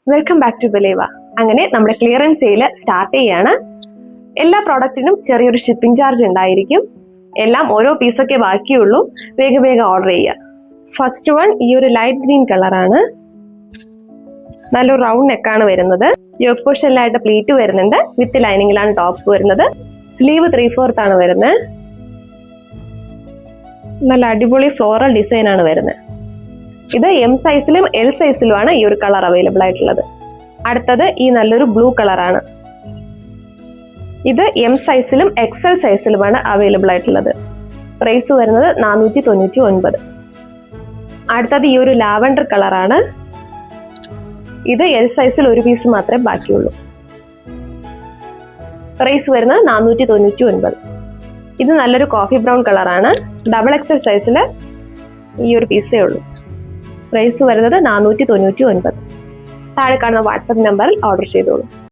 Welcome back to ബലേവ. അങ്ങനെ നമ്മുടെ clearance sale start ചെയ്യാണ്. എല്ലാ പ്രോഡക്റ്റിനും ചെറിയൊരു ഷിപ്പിംഗ് ചാർജ് ഉണ്ടായിരിക്കും. എല്ലാം ഓരോ പീസൊക്കെ ബാക്കിയുള്ളൂ. വേഗം ഓർഡർ ചെയ്യുക. ഫസ്റ്റ് വൺ ഈ ഒരു ലൈറ്റ് ഗ്രീൻ കളറാണ്. നല്ലൊരു റൗണ്ട് നെക്കാണ് വരുന്നത്. യോക്ക് പോർഷനിലായിട്ട് പ്ലീറ്റ് വരുന്നുണ്ട്. വിത്ത് ലൈനിങ്ങിലാണ് ടോപ്പ് വരുന്നത്. സ്ലീവ് 3/4 ആണ് വരുന്നത്. നല്ല അടിപൊളി ഫ്ലോറൽ ഡിസൈൻ ആണ് വരുന്നത്. ഇത് എം സൈസിലും എൽ സൈസിലുമാണ് ഈ ഒരു കളർ അവൈലബിൾ ആയിട്ടുള്ളത്. അടുത്തത് ഈ നല്ലൊരു ബ്ലൂ കളറാണ്. ഇത് എം സൈസിലും എക്സൽ സൈസിലുമാണ് അവൈലബിൾ ആയിട്ടുള്ളത്. പ്രൈസ് വരുന്നത് 499. അടുത്തത് ഈ ഒരു ലാവൻഡർ കളറാണ്. ഇത് എൽ സൈസിൽ ഒരു പീസ് മാത്രമേ ബാക്കിയുള്ളൂ. പ്രൈസ് വരുന്നത് 499. ഇത് നല്ലൊരു കോഫി ബ്രൗൺ കളറാണ്. ഡബിൾ എക്സൽ സൈസിൽ ഈ ഒരു പീസേ ഉള്ളൂ. പ്രൈസ് വരുന്നത് 499. താഴെ കാണുന്ന വാട്സപ്പ് നമ്പറിൽ ഓർഡർ ചെയ്തോളൂ.